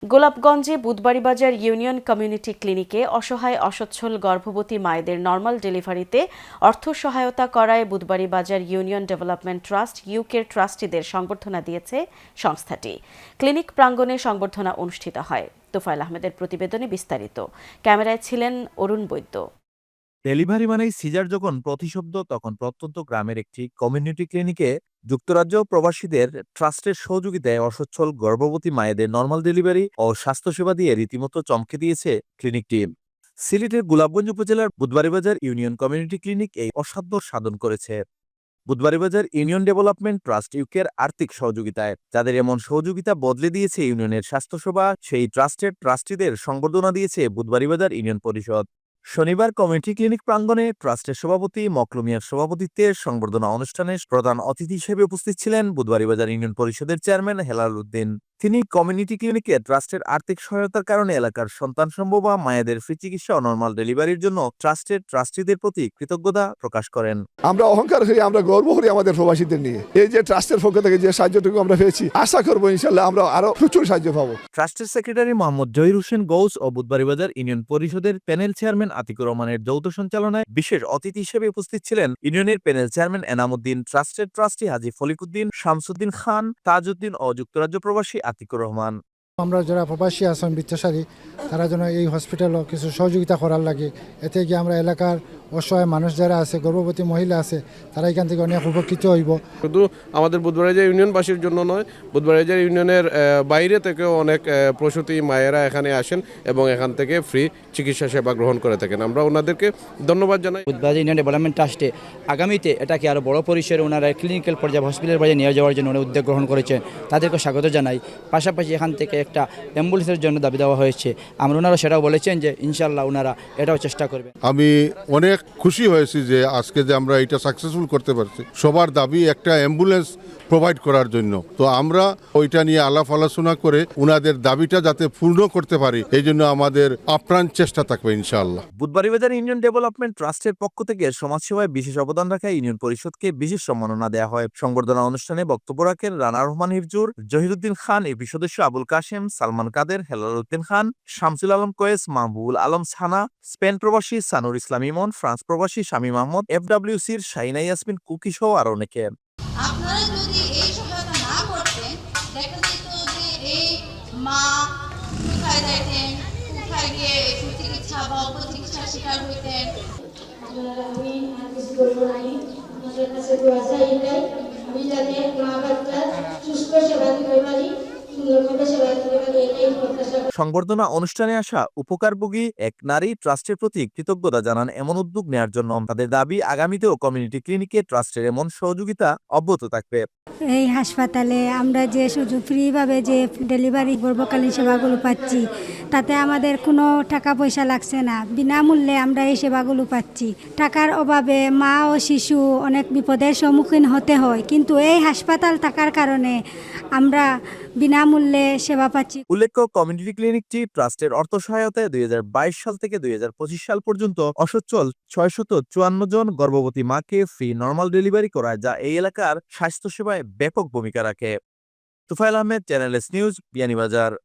গোলাপগঞ্জে বুধবাড়ীবাজার union community ক্লিনিকে অসহায় অসচ্ছল গর্ভবতী মায়েদের নর্মাল ডেলিভারিতে অর্থ সহায়তা করায় বুধবাড়ীবাজার ইউনিয়ন ডেভেলপমেন্ট ট্রাস্ট ইউকের ট্রাস্টিদের সংবর্ধনা দিয়েছে সংস্থাটি। ক্লিনিক প্রাঙ্গণে সংবর্ধনা অনুষ্ঠিত হয়। তোফায়েল আহমেদের প্রতিবেদনে বিস্তারিত। ক্যামেরায় ছিলেন অরুণ বৈদ্য। ডেলিভারি মানেই সিজার যখন প্রতিশব্দ, তখন প্রত্যন্ত গ্রামের একটি কমিউনিটি ক্লিনিকে যুক্তরাজ্য প্রবাসীদের ট্রাস্টের সহযোগিতায় অসচ্ছল গর্ভবতী মায়েদের নর্মাল ডেলিভারি ও স্বাস্থ্যসেবা দিয়ে রীতিমতো চমকে দিয়েছে ক্লিনিক টিম। সিলেটের গোলাপগঞ্জ উপজেলার বুধবাড়ীবাজার ইউনিয়ন কমিউনিটি ক্লিনিক এই অসাধ্য সাধন করেছে। বুধবাড়ীবাজার ইউনিয়ন ডেভেলপমেন্ট ট্রাস্ট ইউকের আর্থিক সহযোগিতায়, যাদের এমন সহযোগিতা বদলে দিয়েছে ইউনিয়নের স্বাস্থ্যসেবা, সেই ট্রাস্টের ট্রাস্টিদের সংবর্ধনা দিয়েছে বুধবাড়ীবাজার ইউনিয়ন পরিষদ। শনিবার কমিউনিটি ক্লিনিক প্রাঙ্গণে ট্রাস্টের সভাপতি মকলুম মিয়ার সভাপতিত্বে সংবর্ধনা অনুষ্ঠানে প্রধান অতিথি হিসেবে উপস্থিত ছিলেন বুধবাড়ীবাজার ইউনিয়ন পরিষদের চেয়ারম্যান হেলাল উদ্দিন। তিনি কমিউনিটি ক্লিনিকে ট্রাস্টের আর্থিক সহায়তার কারণে এলাকার সন্তানসম্ভবা মায়েদের ফ্রি চিকিৎসা ও নরমাল ডেলিভারির জন্য ট্রাস্টের ট্রাস্টিদের প্রতি কৃতজ্ঞতা প্রকাশ করেন। আমরা অহংকার করি, আমরা গর্ব করি আমাদের প্রবাসীদের নিয়ে। এই যে ট্রাস্টের পক্ষ থেকে যে সাহায্যটুকু আমরা পেয়েছি, আশা করবো ইনশাল্লাহ আমরা আরো প্রচুর সাহায্য পাবো। ট্রাস্টের সেক্রেটারি মোহাম্মদ জহির হোসেন গৌস ও বুধবাড়ীবাজার ইউনিয়ন পরিষদের প্যানেল চেয়ারম্যান আতিকুর রহমানের যৌথ সঞ্চালনায় বিশেষ অতিথি হিসেবে উপস্থিত ছিলেন ইউনিয়নের প্যানেল চেয়ারম্যান এনামুদ্দিন, ট্রাস্টের ট্রাস্টি হাজী ফলিকুদ্দিন, শামসুদ্দিন খান, তাজউদ্দিন ও যুক্তরাজ্য প্রবাসী আতিকুর রহমান। আমরা যারা প্রবাসী আছেন বৃত্তশালী, তারা যেন এই হসপিটালও কিছু সহযোগিতা করার লাগে। এতে গিয়ে আমরা এলাকার অসহায় মানুষ যারা আছে, গর্ভবতী মহিলা আছে, তারা এখান থেকে অনেক উপকৃত হইব। শুধু আমাদের বুধবাড়ীবাজার ইউনিয়নবাসীর জন্য নয়, বুধবাড়ীবাজার ইউনিয়নের বাইরে থেকেও অনেক প্রসূতি মায়েরা এখানে আসেন এবং এখান থেকে ফ্রি চিকিৎসা সেবা গ্রহণ করে থাকেন। আমরা ওনাদেরকে ধন্যবাদ জানাই। বুধবাড়ীবাজার ইউনিয়ন ডেভেলপমেন্ট ট্রাস্টে আগামীতে এটাকে আরও বড় পরিসরে ওনারা ক্লিনিক্যাল পর্যায়ে হসপিটাল পর্যায়ে নিয়ে যাওয়ার জন্য ওনারা উদ্যোগ গ্রহণ করেছেন, তাদেরকে স্বাগত জানাই। পাশাপাশি এখান থেকে একটা অ্যাম্বুলেন্সের জন্য দাবি দেওয়া হয়েছে। আমরা ওনারা সেটাও বলেছেন যে ইনশাল্লাহ ওনারা এটাও চেষ্টা করবেন। আমি অনেক খুশি হয়েছি যে আজকে যে আমরা এটা সাকসেসফুল করতে পারছি। সবার দাবি একটা অ্যাম্বুলেন্স প্রোভাইড করার জন্য, তো আমরা ওইটা নিয়ে আলাপ আলোচনা করে উনাদের দাবিটা যাতে পূর্ণ করতে পারি, এই জন্য আমাদের আপ্রাণ চেষ্টা থাকবে ইনশাআল্লাহ। বুধবাড়ীবাজার ইউনিয়ন ডেভেলপমেন্ট ট্রাস্টের পক্ষ থেকে সমাজসেবায় বিশেষ অবদান রাখা ইউনিয়ন পরিষদকে বিশেষ সম্মাননা দেওয়া হয়। সংবর্ধনা অনুষ্ঠানে বক্তব্য রাখেন রানা রহমান হিফজুর, জহিরুদ্দিন খান, এপি সদস্য আবুল কাশেম, সালমান কাদের, হেলাল উদ্দিন খান, শামসুল আলম কোয়েস, মাহবুবুল আলম ছানা, স্পেন প্রবাসী সানুর ইসলাম ইমন, ফ্রান্স প্রবাসী শামীম আহমদ, FWC'র শাহিনা ইয়াসমিন কুকি সহ আরো অনেকে। আপনারা যদি এই সহায়তা না করতেন, দেখা যেত যে এই মা কোথায় যেতেন, কোথায় গিয়ে একটু চিকিৎসা বা অপচিকিৎসার শিকার হইতেন। আমি আর কিছু বলবো না, আমাদের কাছে দোয়া চাই এটাই, আমি যাতে মা বাচ্চা সুস্থ সেবা দিতে পারি, সুন্দরভাবে সেবা দিতে পারি, এটাই প্রত্যাশা। সংবর্ধনা অনুষ্ঠানে আসা উপকারভোগী এক নারী ট্রাস্টের প্রতি কৃতজ্ঞতা জানান এমন উদ্যোগ নেওয়ার জন্য। তাদের দাবি, আগামীতেও কমিউনিটি ক্লিনিকে ট্রাস্টের এমন সহযোগিতা অব্যাহত থাকবে। এই হাসপাতালে আমরা যে সুযোগ ফ্রিভাবে যে ডেলিভারি গর্ভকালীন সেবাগুলো পাচ্ছি, তাতে আমাদের কোনো টাকা পয়সা লাগছে না, বিনামূল্যে আমরা এই সেবাগুলো পাচ্ছি। টাকার অভাবে মা ও শিশু অনেক বিপদের সম্মুখীন হতে হয়, কিন্তু এই হাসপাতাল থাকার কারণে আমরা বিনামূল্যে সেবা পাচ্ছি। উল্লেখ্য, কমিউনিটি ক্লিনিকটি ট্রাস্টের অর্থ সহায়তায় 2022 সাল থেকে 2025 সাল পর্যন্ত অসচ্ছল 654 জন গর্ভবতী মাকে ফ্রি নরমাল ডেলিভারি করায়, যা এই এলাকার স্বাস্থ্যসেবায় ব্যাপক ভূমিকা রাখে। Tofail Ahmed, channel S news, Beanibazar.